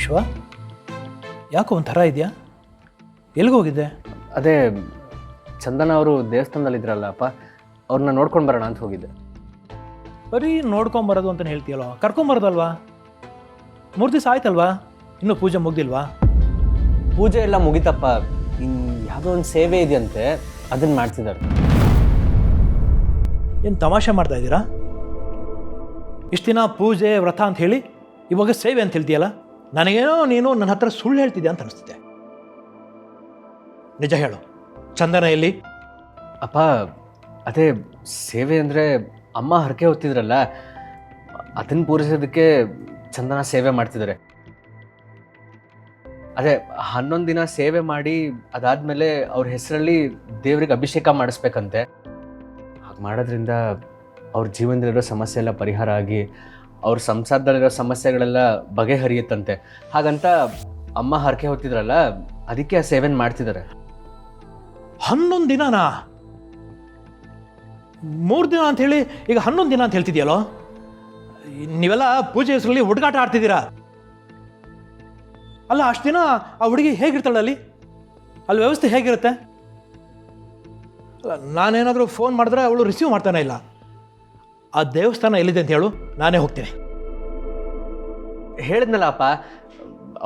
ವಿಶ್ವ, ಯಾಕೋ ಒಂಥರ ಇದೆಯಾ? ಎಲ್ಲಿಗೋಗಿದ್ದೆ? ಅದೇ ಚಂದನ ಅವರು ದೇವಸ್ಥಾನದಲ್ಲಿದ್ರಲ್ಲ ಅಪ್ಪ, ಅವ್ರನ್ನ ನೋಡ್ಕೊಂಡು ಬರೋಣ ಅಂತ ಹೋಗಿದ್ದೆ. ಬರೀ ನೋಡ್ಕೊಂಬರೋದು ಅಂತ ಹೇಳ್ತೀಯಲ್ವ, ಕರ್ಕೊಂಬರೋದಲ್ವಾ? 3 ದಿವಸ ಆಯ್ತಲ್ವಾ? ಇನ್ನೂ ಪೂಜೆ ಮುಗ್ದಿಲ್ವಾ? ಪೂಜೆ ಎಲ್ಲ ಮುಗಿತಪ್ಪ, ಇನ್ನು ಯಾವುದೋ ಒಂದು ಸೇವೆ ಇದೆಯಂತೆ, ಅದನ್ನು ಮಾಡ್ತಿದ್ದಾರೆ. ಏನು ತಮಾಷೆ ಮಾಡ್ತಾ ಇದ್ದೀರಾ? ಇಷ್ಟು ದಿನ ಪೂಜೆ ವ್ರತ ಅಂತ ಹೇಳಿ ಇವಾಗ ಸೇವೆ ಅಂತ ಹೇಳ್ತೀಯಲ್ಲ, ನನಗೇನೋ ನೀನು ನನ್ನ ಹತ್ರ ಸುಳ್ಳು ಹೇಳ್ತಿದ್ದೆ ಅಂತ ಅನಿಸ್ತಿದೆ. ನಿಜ ಹೇಳು, ಚಂದನ ಎಲ್ಲಿ? ಅಪ್ಪ ಅದೇ ಸೇವೆ ಅಂದರೆ ಅಮ್ಮ ಹರಕೆ ಹೊತ್ತಿದ್ರಲ್ಲ, ಅದನ್ನು ಪೂರೈಸೋದಕ್ಕೆ ಚಂದನ ಸೇವೆ ಮಾಡ್ತಿದ್ದಾರೆ. ಅದೇ 11 ದಿನ ಸೇವೆ ಮಾಡಿ ಅದಾದಮೇಲೆ ಅವ್ರ ಹೆಸರಲ್ಲಿ ದೇವ್ರಿಗೆ ಅಭಿಷೇಕ ಮಾಡಿಸ್ಬೇಕಂತೆ. ಹಾಗೆ ಮಾಡೋದ್ರಿಂದ ಅವ್ರ ಜೀವನದಲ್ಲಿರೋ ಸಮಸ್ಯೆ ಎಲ್ಲ ಪರಿಹಾರ ಆಗಿ ಅವ್ರ ಸಂಸಾರದಲ್ಲಿರೋ ಸಮಸ್ಯೆಗಳೆಲ್ಲ ಬಗೆಹರಿಯುತ್ತಂತೆ. ಹಾಗಂತ ಅಮ್ಮ ಹರಕೆ ಹೊತ್ತಿದ್ರಲ್ಲ, ಅದಕ್ಕೆ ಆ ಸೇವೆನ ಮಾಡ್ತಿದ್ದಾರೆ. 11 ದಿನನಾ? 3 ದಿನ ಅಂಥೇಳಿ ಈಗ 11 ದಿನ ಅಂತ ಹೇಳ್ತಿದ್ಯಲ್ಲೋ? ನೀವೆಲ್ಲ ಪೂಜೆ ಹೆಸರಲ್ಲಿ ಹುಡುಗಾಟ ಆಡ್ತಿದ್ದೀರಾ. ಅಲ್ಲ, ಅಷ್ಟು ದಿನ ಆ ಹುಡುಗಿ ಹೇಗಿರ್ತಾಳೆ ಅಲ್ಲಿ ವ್ಯವಸ್ಥೆ ಹೇಗಿರುತ್ತೆ? ಅಲ್ಲ, ನಾನೇನಾದರೂ ಫೋನ್ ಮಾಡಿದ್ರೆ ಅವಳು ರಿಸೀವ್ ಮಾಡ್ತಾನೆ ಇಲ್ಲ. ಆ ದೇವಸ್ಥಾನ ಎಲ್ಲಿದೆ ಅಂತ ಹೇಳು, ನಾನೇ ಹೋಗ್ತೀನಿ. ಹೇಳಿದ್ನಲ್ಲ ಅಪ್ಪ,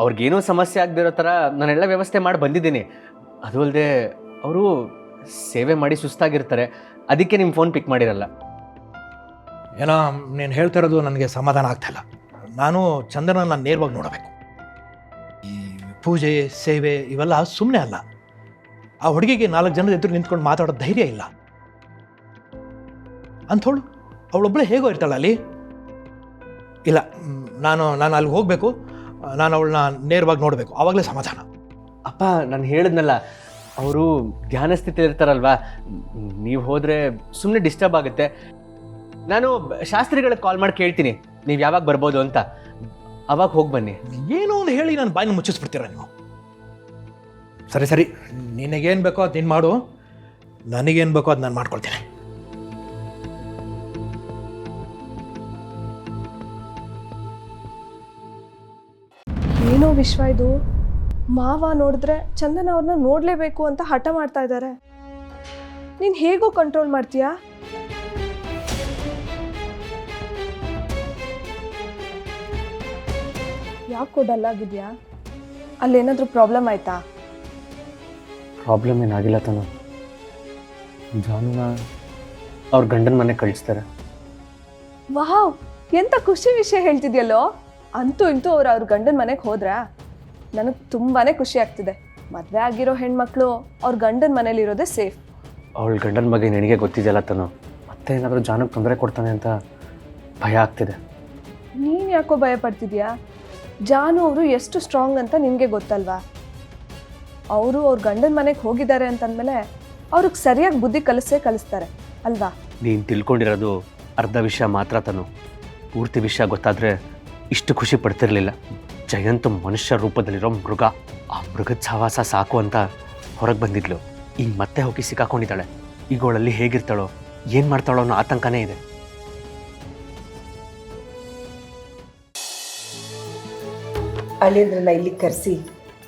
ಅವ್ರಿಗೇನೂ ಸಮಸ್ಯೆ ಆಗದಿರೋ ಥರ ನಾನೆಲ್ಲ ವ್ಯವಸ್ಥೆ ಮಾಡಿ ಬಂದಿದ್ದೀನಿ. ಅದು ಅಲ್ಲದೆ ಅವರು ಸೇವೆ ಮಾಡಿ ಸುಸ್ತಾಗಿರ್ತಾರೆ, ಅದಕ್ಕೆ ನಿಮ್ಮ ಫೋನ್ ಪಿಕ್ ಮಾಡಿರಲ್ಲ. ಏನೋ ನೀನು ಹೇಳ್ತಿರೋದು ನನಗೆ ಸಮಾಧಾನ ಆಗ್ತಾಯಿಲ್ಲ. ನಾನು ಚಂದನನ್ನ ನೇರವಾಗಿ ನೋಡಬೇಕು. ಈ ಪೂಜೆ ಸೇವೆ ಇವೆಲ್ಲ ಸುಮ್ಮನೆ ಅಲ್ಲ. ಆ ಹುಡುಗಿಗೆ 4 ಜನದ ಎದುರು ನಿಂತ್ಕೊಂಡು ಮಾತಾಡೋ ಧೈರ್ಯ ಇಲ್ಲ ಅಂಥವಳು ಅವಳೊಬ್ಬಳೇ ಹೇಗೋ ಇರ್ತಾಳೆ ಅಲ್ಲಿ. ಇಲ್ಲ, ನಾನು ಅಲ್ಲಿಗೆ ಹೋಗಬೇಕು. ನಾನು ಅವಳನ್ನ ನೇರವಾಗಿ ನೋಡಬೇಕು, ಆವಾಗಲೇ ಸಮಾಧಾನ. ಅಪ್ಪ ನಾನು ಹೇಳಿದ್ನಲ್ಲ, ಅವರು ಧ್ಯಾನ ಸ್ಥಿತಿಯಲ್ಲಿ ಇರ್ತಾರಲ್ವಾ, ನೀವು ಹೋದರೆ ಸುಮ್ಮನೆ ಡಿಸ್ಟರ್ಬ್ ಆಗುತ್ತೆ. ನಾನು ಶಾಸ್ತ್ರಿಗಳಿಗೆ ಕಾಲ್ ಮಾಡಿ ಕೇಳ್ತೀನಿ ನೀವು ಯಾವಾಗ ಬರ್ಬೋದು ಅಂತ, ಅವಾಗ ಹೋಗಿ ಬನ್ನಿ. ಏನೋ ಒಂದು ಹೇಳಿ ನಾನು ಬಾಯಿನ ಮುಚ್ಚಿಸ್ಬಿಡ್ತೀರ ನೀವು. ಸರಿ, ನಿನಗೇನು ಬೇಕೋ ಅದು ನೀನು ಮಾಡು, ನನಗೇನು ಬೇಕೋ ಅದು ನಾನು ಮಾಡ್ಕೊಳ್ತೀನಿ. ಏನೋ ವಿಶ್ವ ಇದು, ಮಾವ ನೋಡಿದ್ರೆ ಚಂದನ ಅವ್ರನ್ನ ನೋಡಲೇಬೇಕು ಅಂತ ಹಠ ಮಾಡ್ತಾ ಇದ್ದಾರೆ. ನೀನು ಹೇಗೋ ಕಂಟ್ರೋಲ್ ಮಾಡ್ತೀಯಾ? ಯಾಕೋ ಡಲ್ ಆಗಿದೆಯಾ? ಅಲ್ಲೇನಾದರೂ ಪ್ರಾಬ್ಲಮ್ ಆಯ್ತಾ? ಪ್ರಾಬ್ಲಮ್ ಏನಾಗಿಲ್ಲ ತಾನು. ಜಾನುನ ಅವ್ರ ಗಂಡನ ಮನೆ ಕಳಿಸ್ತಾರೆ. ವಾವ್, ಎಂತ ಖುಷಿ ವಿಷಯ ಹೇಳ್ತಿದ್ಯಲ್ಲೋ. ಅಂತೂ ಇಂತೂ ಅವ್ರ ಗಂಡನ ಮನೆಗೆ ಹೋದ್ರಾ? ನನಗೆ ತುಂಬಾ ಖುಷಿ ಆಗ್ತಿದೆ. ಮದುವೆ ಆಗಿರೋ ಹೆಣ್ಮಕ್ಳು ಅವ್ರ ಗಂಡನ ಮನೇಲಿರೋದೇ ಸೇಫ್. ಅವಳ ಗಂಡನ ಬಗ್ಗೆ ನಿನಗೆ ಗೊತ್ತಿದೆಯಲ್ಲ ತಾನು, ಮತ್ತೆ ಏನಾದರೂ ಜಾನಕ್ಕೆ ತೊಂದರೆ ಕೊಡ್ತಾನೆ ಅಂತ ಭಯ ಆಗ್ತಿದೆ. ನೀನು ಯಾಕೋ ಭಯ ಪಡ್ತಿದ್ಯಾ? ಜಾನು ಅವರು ಎಷ್ಟು ಸ್ಟ್ರಾಂಗ್ ಅಂತ ನಿನಗೆ ಗೊತ್ತಲ್ವಾ? ಅವರು ಅವ್ರ ಗಂಡನ ಮನೆಗೆ ಹೋಗಿದ್ದಾರೆ ಅಂತಂದಮೇಲೆ ಅವ್ರಿಗೆ ಸರಿಯಾಗಿ ಬುದ್ಧಿ ಕಲಿಸ್ತಾರೆ ಅಲ್ವಾ? ನೀನು ತಿಳ್ಕೊಂಡಿರೋದು ಅರ್ಧ ವಿಷಯ ಮಾತ್ರ ತಾನು. ಪೂರ್ತಿ ವಿಷಯ ಗೊತ್ತಾದರೆ ಇಷ್ಟು ಖುಷಿ ಪಡ್ತಿರ್ಲಿಲ್ಲ. ಜಯಂತ್ ಮನುಷ್ಯ ರೂಪದಲ್ಲಿರೋ ಮೃಗ, ಆ ಮೃಗದ ಸಹವಾಸ ಸಾಕು ಅಂತ ಹೊರಗೆ ಬಂದಿದ್ಲು. ಈಗ ಮತ್ತೆ ಹೋಗಿ ಸಿಕ್ಕಾಕೊಂಡಿದ್ದಾಳೆ. ಈಗ ಅವಳಲ್ಲಿ ಹೇಗಿರ್ತಾಳೋ, ಏನು ಮಾಡ್ತಾಳೋ ಅನ್ನೋ ಆತಂಕನೇ ಇದೆ. ಅಳಿಯಂದ್ರನ್ನ ಇಲ್ಲಿಗೆ ಕರೆಸಿ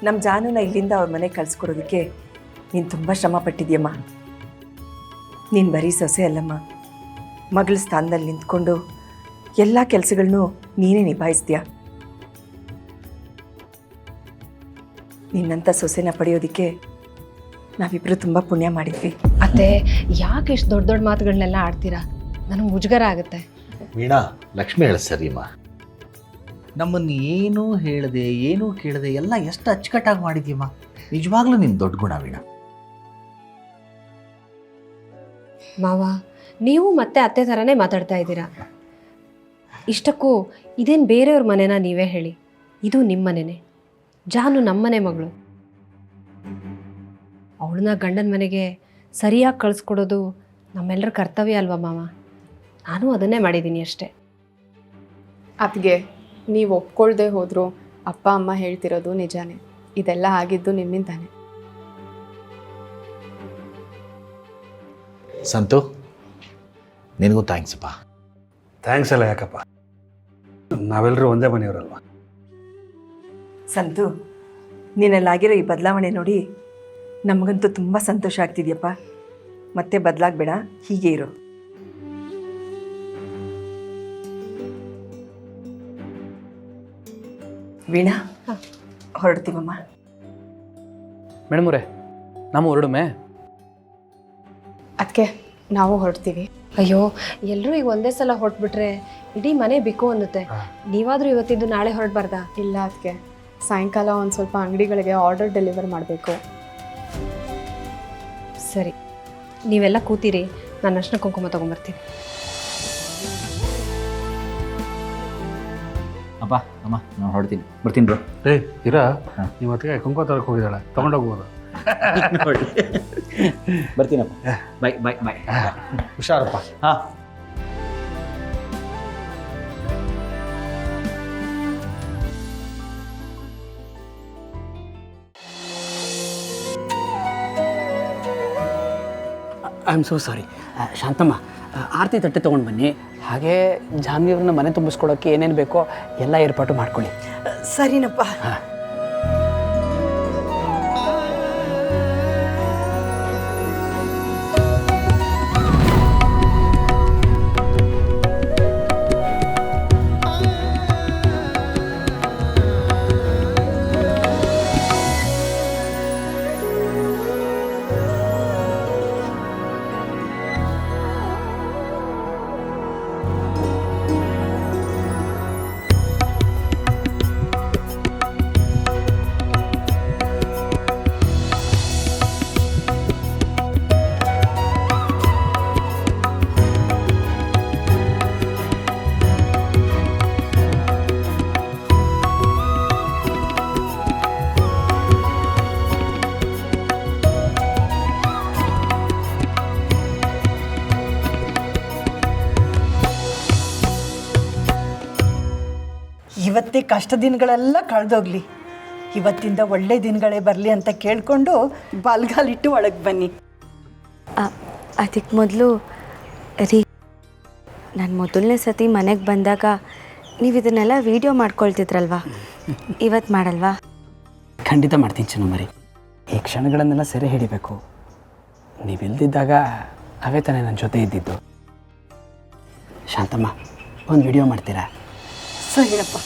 ನಮ್ಮ ಜಾನುನ ಇಲ್ಲಿಂದ ಅವ್ರ ಮನೆಗೆ ಕಳಿಸ್ಕೊಡೋದಕ್ಕೆ ನೀನು ತುಂಬ ಶ್ರಮ ಪಟ್ಟಿದ್ಯಮ್ಮ. ನೀನು ಬರೀ ಸೊಸೆ ಅಲ್ಲಮ್ಮ, ಮಗಳ ಸ್ಥಾನದಲ್ಲಿ ನಿಂತ್ಕೊಂಡು ಎಲ್ಲ ಕೆಲಸಗಳನ್ನೂ ನೀನೇ ನಿಭಾಯಿಸ್ತೀಯ. ನಿನ್ನಂಥ ಸೊಸೆನ ಪಡೆಯೋದಕ್ಕೆ ನಾವಿಬ್ಬರು ತುಂಬ ಪುಣ್ಯ ಮಾಡಿದ್ವಿ. ಅತ್ತೆ, ಯಾಕೆ ಇಷ್ಟು ದೊಡ್ಡ ದೊಡ್ಡ ಮಾತುಗಳನ್ನೆಲ್ಲ ಆಡ್ತೀರಾ? ನನಗೆ ಮುಜುಗರ ಆಗುತ್ತೆ. ವೀಣಾ, ಲಕ್ಷ್ಮಿ ಹೇಳ ಸರಿಮ್ಮ. ನಮ್ಮನ್ನು ಏನೂ ಹೇಳದೆ ಏನೂ ಕೇಳದೆ ಎಲ್ಲ ಎಷ್ಟು ಅಚ್ಚುಕಟ್ಟಾಗಿ ಮಾಡಿದ್ಯಮ್ಮ. ನಿಜವಾಗ್ಲೂ ನಿನ್ನ ದೊಡ್ಡ ಗುಣ ವೀಣಾ. ಮಾವ, ನೀವು ಮತ್ತೆ ಅತ್ತೆ ಥರನೇ ಮಾತಾಡ್ತಾ ಇದ್ದೀರಾ. ಇಷ್ಟಕ್ಕೂ ಇದೇನು ಬೇರೆಯವ್ರ ಮನೆನಾ? ನೀವೇ ಹೇಳಿ. ಇದು ನಿಮ್ಮ ಮನೆನೇ. ಜಾನು ನಮ್ಮನೆ ಮಗಳು. ಅವಳನ್ನ ಗಂಡನ ಮನೆಗೆ ಸರಿಯಾಗಿ ಕಳಿಸ್ಕೊಡೋದು ನಮ್ಮೆಲ್ಲರ ಕರ್ತವ್ಯ ಅಲ್ವಾ ಮಾವ? ನಾನು ಅದನ್ನೇ ಮಾಡಿದ್ದೀನಿ ಅಷ್ಟೇ. ಅತ್ತಿಗೆ, ನೀವು ಒಪ್ಕೊಳ್ದೆ ಹೋದರೂ ಅಪ್ಪ ಅಮ್ಮ ಹೇಳ್ತಿರೋದು ನಿಜಾನೇ. ಇದೆಲ್ಲ ಆಗಿದ್ದು ನಿಮ್ಮಿಂದಾನೆ. ಸಂತು, ನಿನಗೂ ಥ್ಯಾಂಕ್ಸ್ ಅಪ್ಪ. ಥ್ಯಾಂಕ್ಸ್ ಅಲ್ಲ ಯಾಕಪ್ಪ, ನಾವೆಲ್ಲರೂ ಒಂದೇ ಮನೆಯವರಲ್ವ. ಸಂತು, ನೀನಲ್ಲಾಗಿರೋ ಈ ಬದಲಾವಣೆ ನೋಡಿ ನಮಗಂತೂ ತುಂಬ ಸಂತೋಷ ಆಗ್ತಿದ್ಯಪ್ಪ. ಮತ್ತೆ ಬದಲಾಗಬೇಡ, ಹೀಗೆ ಇರು. ವೀಣಾ, ಹೊರಡ್ತೀವಮ್ಮ. ಮೇಡಮ್ ಅವರೇ, ನಾವು ಹೊರಡುಮೆ. ಅದಕ್ಕೆ ನಾವು ಹೊರಡ್ತೀವಿ. ಅಯ್ಯೋ, ಎಲ್ಲರೂ ಈಗ ಒಂದೇ ಸಲ ಹೊರಟ್ಬಿಟ್ರೆ ಇಡೀ ಮನೆ ಬಿಕ್ಕು ಅನ್ನುತ್ತೆ. ನೀವಾದರೂ ಇವತ್ತಿದ್ದು ನಾಳೆ ಹೊರಡಬಾರ್ದಾ? ಇಲ್ಲ ಅದಕ್ಕೆ ಸಾಯಂಕಾಲ ಒಂದು ಸ್ವಲ್ಪ ಅಂಗಡಿಗಳಿಗೆ ಆರ್ಡರ್ ಡೆಲಿವರ್ ಮಾಡಬೇಕು. ಸರಿ, ನೀವೆಲ್ಲ ಕೂತೀರಿ, ನಾನು ಅರ್ಶಿನ ಕುಂಕುಮ ತೊಗೊಂಬರ್ತೀನಿ. ಅಪ್ಪ ಅಮ್ಮ ನಾನು ಹೊರಡ್ತೀನಿ, ಬರ್ತೀನಿ ಬ್ರೋ. ಇರಾ ಇವತ್ತಿಗೆ ಕುಂಕುಮ ತರಕ್ಕೆ ಹೋಗಿದ್ದಾಳೆ, ತಗೊಂಡೋಗ್ಬೋದು. ನೋಡಿ ಬರ್ತೀನಪ್ಪ. ಬಾಯ್ ಬಾಯ್ ಬಾಯ್. ಹುಷಾರಪ್ಪ. ಹಾಂ. I am so sorry. Shantamma, ಆರತಿ ತಟ್ಟೆ ತೊಗೊಂಡು ಬನ್ನಿ. ಹಾಗೆ ಜಾನ್ವಿಯವ್ರನ್ನ ಮನೆ ತುಂಬಿಸ್ಕೊಡೋಕ್ಕೆ ಏನೇನು ಬೇಕೋ ಎಲ್ಲ ಏರ್ಪಾಟು ಮಾಡ್ಕೊಳ್ಳಿ. ಸರಿನಪ್ಪ. ಇವತ್ತೇ ಕಷ್ಟ ದಿನಗಳೆಲ್ಲ ಕಳೆದೋಗ್ಲಿ, ಇವತ್ತಿಂದ ಒಳ್ಳೆ ದಿನಗಳೇ ಬರಲಿ ಅಂತ ಕೇಳಿಕೊಂಡು ಬಲ್ಗಾಲಿಟ್ಟು ಒಳಗೆ ಬನ್ನಿ. ಅದಕ್ಕೆ ಮೊದಲು ರೀ, ನಾನು ಮೊದಲನೇ ಸತಿ ಮನೆಗೆ ಬಂದಾಗ ನೀವು ಇದನ್ನೆಲ್ಲ ವೀಡಿಯೋ ಮಾಡ್ಕೊಳ್ತಿದ್ರಲ್ವಾ, ಇವತ್ತು ಮಾಡಲ್ವಾ? ಖಂಡಿತ ಮಾಡ್ತೀನಿ ಚೆನ್ನಮ್ಮರಿ. ಈ ಕ್ಷಣಗಳನ್ನೆಲ್ಲ ಸೆರೆ ಹಿಡಿಬೇಕು. ನೀವಿಲ್ದಿದ್ದಾಗ ಅವೇ ತಾನೇ ನನ್ನ ಜೊತೆ ಇದ್ದಿದ್ದು. ಶಾಂತಮ್ಮ, ಒಂದು ವಿಡಿಯೋ ಮಾಡ್ತೀರಾ? ಸರಿನಪ್ಪ.